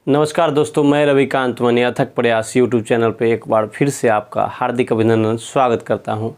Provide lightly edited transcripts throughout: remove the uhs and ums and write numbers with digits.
नमस्कार दोस्तों, मैं रविकांत मनी अथक प्रयास यूट्यूब चैनल पे एक बार फिर से आपका हार्दिक अभिनंदन स्वागत करता हूं।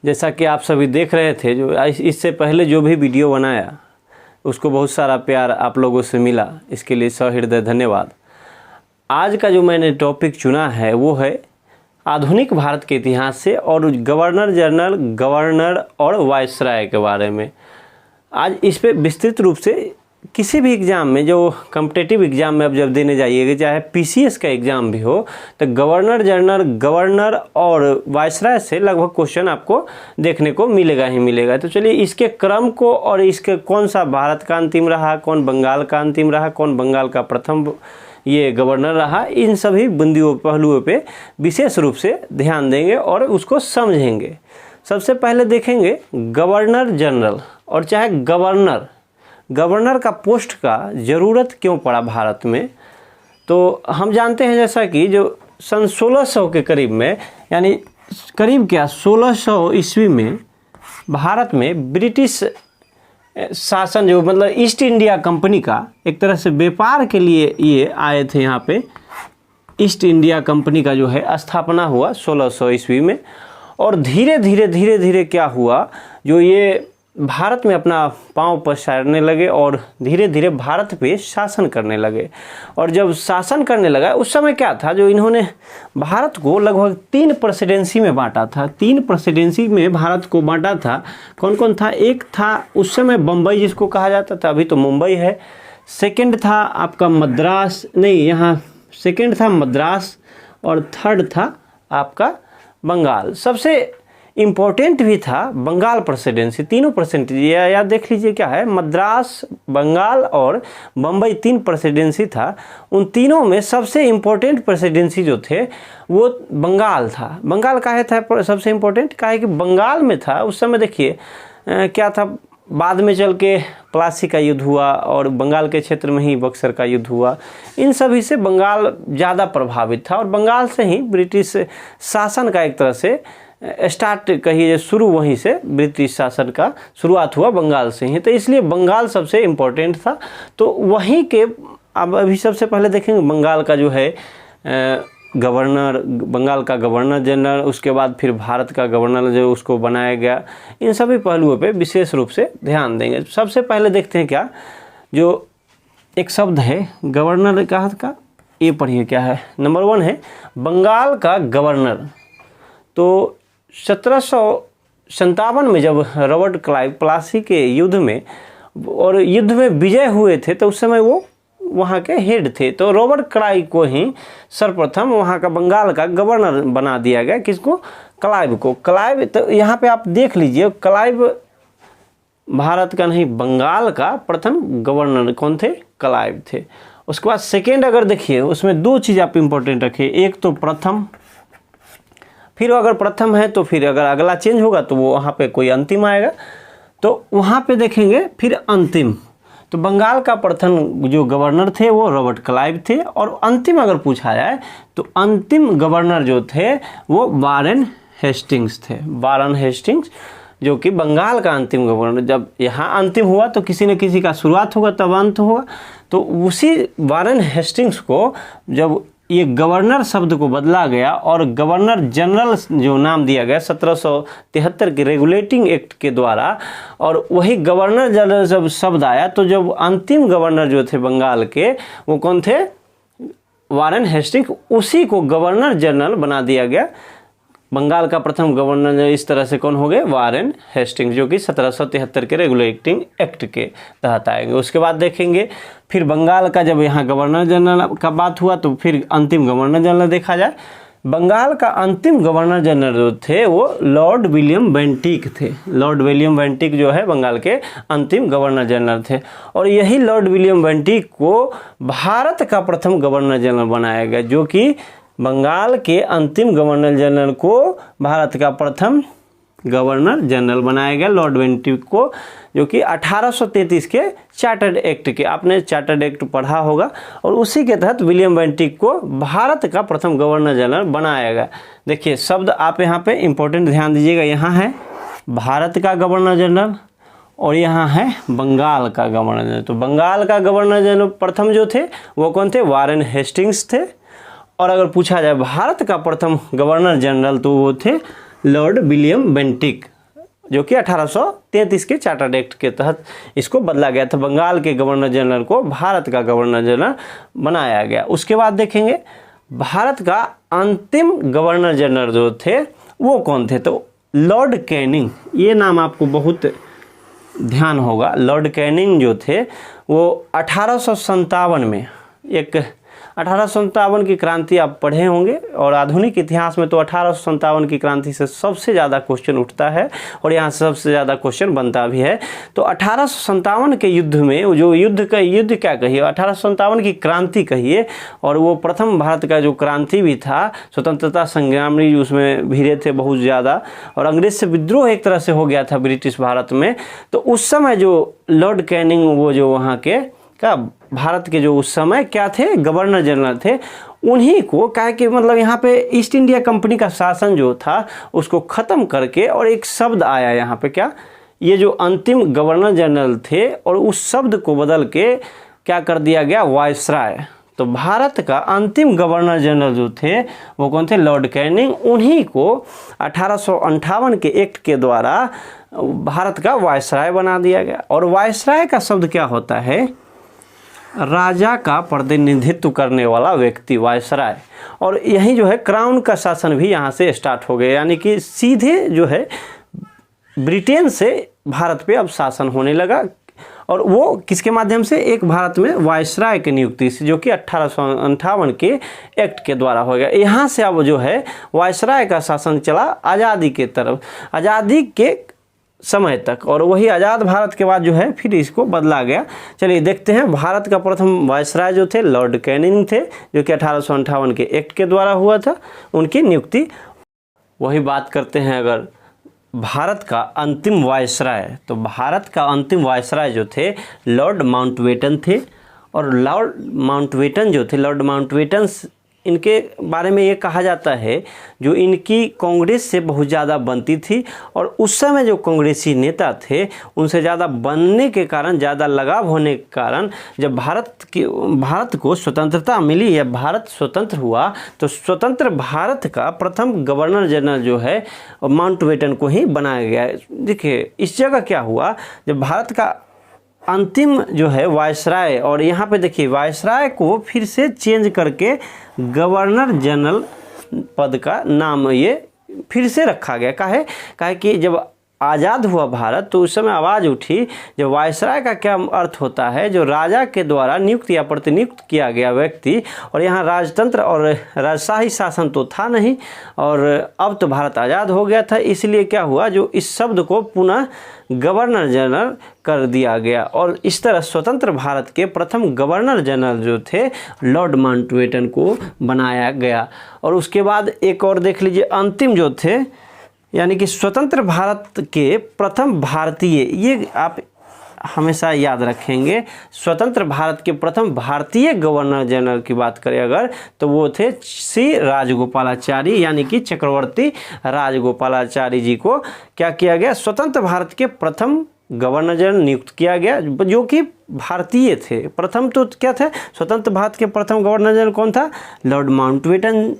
जैसा कि आप सभी देख रहे थे, जो इससे पहले जो भी वीडियो बनाया उसको बहुत सारा प्यार आप लोगों से मिला, इसके लिए सहृदय धन्यवाद। आज का जो मैंने टॉपिक चुना है वो है आधुनिक भारत के इतिहास से और गवर्नर जनरल, गवर्नर और वायसराय के बारे में। आज इस पे विस्तृत रूप से किसी भी एग्ज़ाम में, जो कॉम्पिटिटिव एग्ज़ाम में अब जब देने जाइएगा, चाहे पीसीएस का एग्ज़ाम भी हो, तो गवर्नर जनरल, गवर्नर और वायसराय से लगभग क्वेश्चन आपको देखने को मिलेगा ही मिलेगा। तो चलिए इसके क्रम को और इसके कौन सा भारत का अंतिम रहा, कौन बंगाल का अंतिम रहा, कौन बंगाल का प्रथम ये गवर्नर रहा, इन सभी बिंदुओं पहलुओं पे विशेष रूप से ध्यान देंगे और उसको समझेंगे। सबसे पहले देखेंगे गवर्नर जनरल और चाहे गवर्नर का पोस्ट का ज़रूरत क्यों पड़ा भारत में। तो हम जानते हैं जैसा कि जो सन 1600 के करीब में, यानी करीब क्या 1600 ईस्वी में भारत में ब्रिटिश शासन, जो मतलब ईस्ट इंडिया कंपनी का एक तरह से व्यापार के लिए ये आए थे यहाँ पे। ईस्ट इंडिया कंपनी का जो है स्थापना हुआ 1600 ईस्वी में और धीरे धीरे क्या हुआ, जो ये भारत में अपना पांव पसारने लगे और धीरे धीरे भारत पे शासन करने लगे। और जब शासन करने लगा उस समय क्या था, जो इन्होंने भारत को लगभग 3 प्रेसिडेंसी में बांटा था। 3 प्रेसिडेंसी में भारत को बांटा था। कौन कौन था? एक था उस समय बम्बई, जिसको कहा जाता था, अभी तो मुंबई है। सेकंड था आपका मद्रास, नहीं यहाँ सेकंड था मद्रास और थर्ड था आपका बंगाल। सबसे इम्पोर्टेंट भी था बंगाल प्रेसिडेंसी। तीनों प्रेसिडेंसी याद देख लीजिए क्या है, मद्रास, बंगाल और बम्बई 3 प्रेसिडेंसी था। उन तीनों में सबसे इम्पोर्टेंट प्रेसिडेंसी जो थे वो बंगाल था। बंगाल काहे था सबसे इम्पोर्टेंट? काहे कि बंगाल में था उस समय, देखिए क्या था, बाद में चल के प्लासी का युद्ध हुआ और बंगाल के क्षेत्र में ही बक्सर का युद्ध हुआ। इन सभी से बंगाल ज़्यादा प्रभावित था और बंगाल से ही ब्रिटिश शासन का एक तरह से स्टार्ट कहिए, शुरू वहीं से ब्रिटिश शासन का शुरुआत हुआ बंगाल से ही। तो इसलिए बंगाल सबसे इम्पोर्टेंट था। तो वहीं के अब अभी सबसे पहले देखेंगे बंगाल का जो है गवर्नर, बंगाल का गवर्नर जनरल, उसके बाद फिर भारत का गवर्नर जो उसको बनाया गया। इन सभी पहलुओं पे विशेष रूप से ध्यान देंगे। सबसे पहले देखते हैं क्या, जो एक शब्द है गवर्नर का, ये पढ़िए क्या है। नंबर 1 है बंगाल का गवर्नर। तो 1757 में जब रॉबर्ट क्लाइव प्लासी के युद्ध में और युद्ध में विजय हुए थे, तो उस समय वो वहाँ के हेड थे। तो रॉबर्ट क्लाइव को ही सर्वप्रथम वहाँ का बंगाल का गवर्नर बना दिया गया। किसको? क्लाइव को। क्लाइव, तो यहाँ पे आप देख लीजिए, क्लाइव भारत का नहीं, बंगाल का प्रथम गवर्नर कौन थे? क्लाइव थे। उसके बाद सेकेंड अगर देखिए, उसमें 2 चीज़ आप इम्पोर्टेंट रखिए। एक तो प्रथम, फिर अगर प्रथम है तो फिर अगर अगला चेंज होगा तो वो वहाँ पे कोई अंतिम आएगा, तो वहाँ पे देखेंगे फिर अंतिम। तो बंगाल का प्रथम जो गवर्नर थे वो रॉबर्ट क्लाइव थे और अंतिम अगर पूछा जाए तो अंतिम गवर्नर जो थे वो वारेन हेस्टिंग्स थे। वारेन हेस्टिंग्स जो कि बंगाल का अंतिम गवर्नर। जब यहाँ अंतिम हुआ तो किसी न किसी का शुरुआत होगा तब अंत होगा। तो उसी वारेन हेस्टिंग्स को जब ये गवर्नर शब्द को बदला गया और गवर्नर जनरल जो नाम दिया गया 1773 के रेगुलेटिंग एक्ट के द्वारा, और वही गवर्नर जनरल जब शब्द आया तो जब अंतिम गवर्नर जो थे बंगाल के वो कौन थे? Warren Hastings. उसी को गवर्नर जनरल बना दिया गया। बंगाल का प्रथम गवर्नर इस तरह से कौन हो गए? वारेन हेस्टिंग्स, जो कि 1773 के रेगुलेटिंग एक्ट के तहत आएंगे। उसके बाद देखेंगे फिर बंगाल का जब यहाँ गवर्नर जनरल का बात हुआ तो फिर अंतिम गवर्नर जनरल देखा जाए। बंगाल का अंतिम गवर्नर जनरल जो थे वो लॉर्ड विलियम बेंटिक थे। लॉर्ड विलियम बेंटिक जो है बंगाल के अंतिम गवर्नर जनरल थे और यही लॉर्ड विलियम बेंटिक को भारत का प्रथम गवर्नर जनरल बनाया गया, जो कि बंगाल के अंतिम गवर्नर जनरल को भारत का प्रथम गवर्नर जनरल बनाया गया, लॉर्ड बेंटिक को, जो कि 1833 के चार्टर्ड एक्ट के, आपने चार्टर्ड एक्ट पढ़ा होगा, और उसी के तहत विलियम बेंटिक को भारत का प्रथम गवर्नर जनरल बनाया गया। देखिए शब्द आप यहाँ पे इम्पोर्टेंट ध्यान दीजिएगा, यहाँ है भारत का गवर्नर जनरल और यहाँ है बंगाल का गवर्नर जनरल। तो बंगाल का गवर्नर जनरल प्रथम जो थे वो कौन थे? वारेन हेस्टिंग्स थे। और अगर पूछा जाए भारत का प्रथम गवर्नर जनरल तो वो थे लॉर्ड विलियम बेंटिक, जो कि 1833 के चार्टर्ड एक्ट के तहत इसको बदला गया था। बंगाल के गवर्नर जनरल को भारत का गवर्नर जनरल बनाया गया। उसके बाद देखेंगे भारत का अंतिम गवर्नर जनरल जो थे वो कौन थे? तो लॉर्ड कैनिंग, ये नाम आपको बहुत ध्यान होगा। लॉर्ड कैनिंग जो थे वो 1857 में, एक 1857 की क्रांति आप पढ़े होंगे, और आधुनिक इतिहास में तो 1857 की क्रांति से सबसे ज़्यादा क्वेश्चन उठता है और यहाँ से सबसे ज़्यादा क्वेश्चन बनता भी है। तो 1857 के युद्ध में, जो युद्ध क्या कहिए, 1857 की क्रांति कहिए, और वो प्रथम भारत का जो क्रांति भी था, स्वतंत्रता संग्रामी उसमें भिड़े थे बहुत ज़्यादा, और अंग्रेज से विद्रोह एक तरह से हो गया था ब्रिटिश भारत में। तो उस समय जो लॉर्ड कैनिंग, वो जो वहाँ के का भारत के जो उस समय क्या थे, गवर्नर जनरल थे, उन्हीं को कहा कि मतलब यहाँ पे ईस्ट इंडिया कंपनी का शासन जो था उसको ख़त्म करके, और एक शब्द आया यहाँ पे क्या, ये जो अंतिम गवर्नर जनरल थे, और उस शब्द को बदल के क्या कर दिया गया, वायसराय। तो भारत का अंतिम गवर्नर जनरल जो थे वो कौन थे? Lord Canning. उन्हीं को 1858 के एक्ट के द्वारा भारत का वायसराय बना दिया गया। और वायसराय का शब्द क्या होता है? राजा का प्रतिनिधित्व करने वाला व्यक्ति, वायसराय। और यही जो है क्राउन का शासन भी यहाँ से स्टार्ट हो गया, यानी कि सीधे जो है ब्रिटेन से भारत पे अब शासन होने लगा। और वो किसके माध्यम से? एक भारत में वायसराय की नियुक्ति से, जो कि 1858 के एक्ट के द्वारा हो गया। यहाँ से अब जो है वायसराय का शासन चला आज़ादी के तरफ, आज़ादी के समय तक, और वही आज़ाद भारत के बाद जो है फिर इसको बदला गया। चलिए देखते हैं। भारत का प्रथम वायसराय जो थे लॉर्ड कैनिंग थे, जो कि 1858 के एक्ट के द्वारा हुआ था, उनकी नियुक्ति। वही बात करते हैं अगर भारत का अंतिम वायसराय, तो भारत का अंतिम वायसराय जो थे लॉर्ड माउंटबेटन थे। और लॉर्ड माउंटबेटन जो थे, लॉर्ड माउंटबेटन, इनके बारे में ये कहा जाता है जो इनकी कांग्रेस से बहुत ज़्यादा बनती थी, और उस समय जो कांग्रेसी नेता थे उनसे ज़्यादा बनने के कारण, ज़्यादा लगाव होने के कारण, जब भारत को स्वतंत्रता मिली या भारत स्वतंत्र हुआ, तो स्वतंत्र भारत का प्रथम गवर्नर जनरल जो है माउंटबेटन को ही बनाया गया। देखिए इस जगह क्या हुआ, जब भारत का अंतिम जो है वायसराय, और यहाँ पे देखिए वायसराय को फिर से चेंज करके गवर्नर जनरल पद का नाम ये फिर से रखा गया। काहे कि जब आज़ाद हुआ भारत तो उस समय आवाज़ उठी, जो वायसराय का क्या अर्थ होता है, जो राजा के द्वारा नियुक्त या प्रतिनियुक्त किया गया व्यक्ति। और यहाँ राजतंत्र और राजशाही शासन तो था नहीं, और अब तो भारत आज़ाद हो गया था, इसलिए क्या हुआ, जो इस शब्द को पुनः गवर्नर जनरल कर दिया गया। और इस तरह स्वतंत्र भारत के प्रथम गवर्नर जनरल जो थे लॉर्ड माउंटबेटन को बनाया गया। और उसके बाद एक और देख लीजिए, अंतिम जो थे, यानी कि स्वतंत्र भारत के प्रथम भारतीय, ये आप हमेशा याद रखेंगे, स्वतंत्र भारत के प्रथम भारतीय गवर्नर जनरल की बात करें अगर, तो वो थे श्री राजगोपालाचारी, यानी कि चक्रवर्ती राजगोपालाचारी जी को क्या किया गया, स्वतंत्र भारत के प्रथम गवर्नर जनरल नियुक्त किया गया, जो कि भारतीय थे। प्रथम तो क्या थे, स्वतंत्र भारत के प्रथम गवर्नर जनरल कौन था, लॉर्ड माउंटबेटन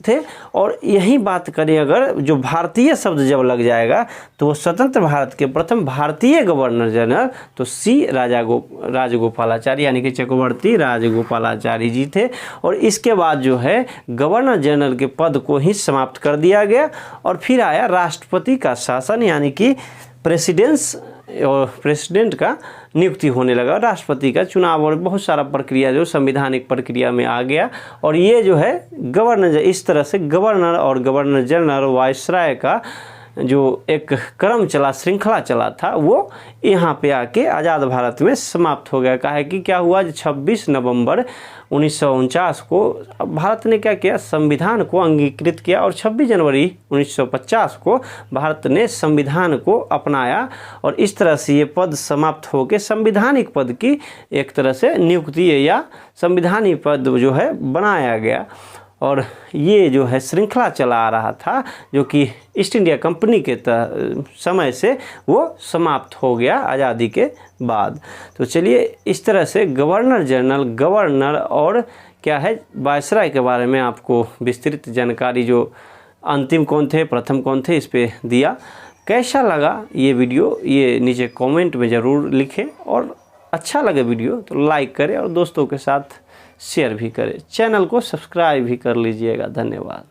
थे। और यही बात करें अगर, जो भारतीय शब्द जब लग जाएगा तो वो स्वतंत्र भारत के प्रथम भारतीय गवर्नर जनरल तो सी राजगोपालाचारी, यानी कि चक्रवर्ती राजगोपालाचारी जी थे। और इसके बाद जो है गवर्नर जनरल के पद को ही समाप्त कर दिया गया, और फिर आया राष्ट्रपति का शासन, यानी कि प्रेसिडेंट का नियुक्ति होने लगा, राष्ट्रपति का चुनाव, और बहुत सारा प्रक्रिया जो संवैधानिक प्रक्रिया में आ गया। और ये जो है गवर्नर, इस तरह से गवर्नर और गवर्नर जनरल वायसराय का जो एक क्रम चला, श्रृंखला चला था, वो यहाँ पे आके आज़ाद भारत में समाप्त हो गया। काहे कि क्या हुआ, 26 नवंबर 1949 को भारत ने क्या किया, संविधान को अंगीकृत किया, और 26 जनवरी 1950 को भारत ने संविधान को अपनाया। और इस तरह से ये पद समाप्त होकर संवैधानिक पद की एक तरह से नियुक्ति या संवैधानिक पद जो है बनाया गया। और ये जो है श्रृंखला चला आ रहा था जो कि ईस्ट इंडिया कंपनी के समय से वो समाप्त हो गया आज़ादी के बाद। तो चलिए इस तरह से गवर्नर जनरल, गवर्नर और क्या है वायसराय के बारे में आपको विस्तृत जानकारी, जो अंतिम कौन थे, प्रथम कौन थे, इस पे दिया। कैसा लगा ये वीडियो, ये नीचे कमेंट में ज़रूर लिखें, और अच्छा लगे वीडियो तो लाइक करें और दोस्तों के साथ शेयर भी करें। चैनल को सब्सक्राइब भी कर लीजिएगा। धन्यवाद।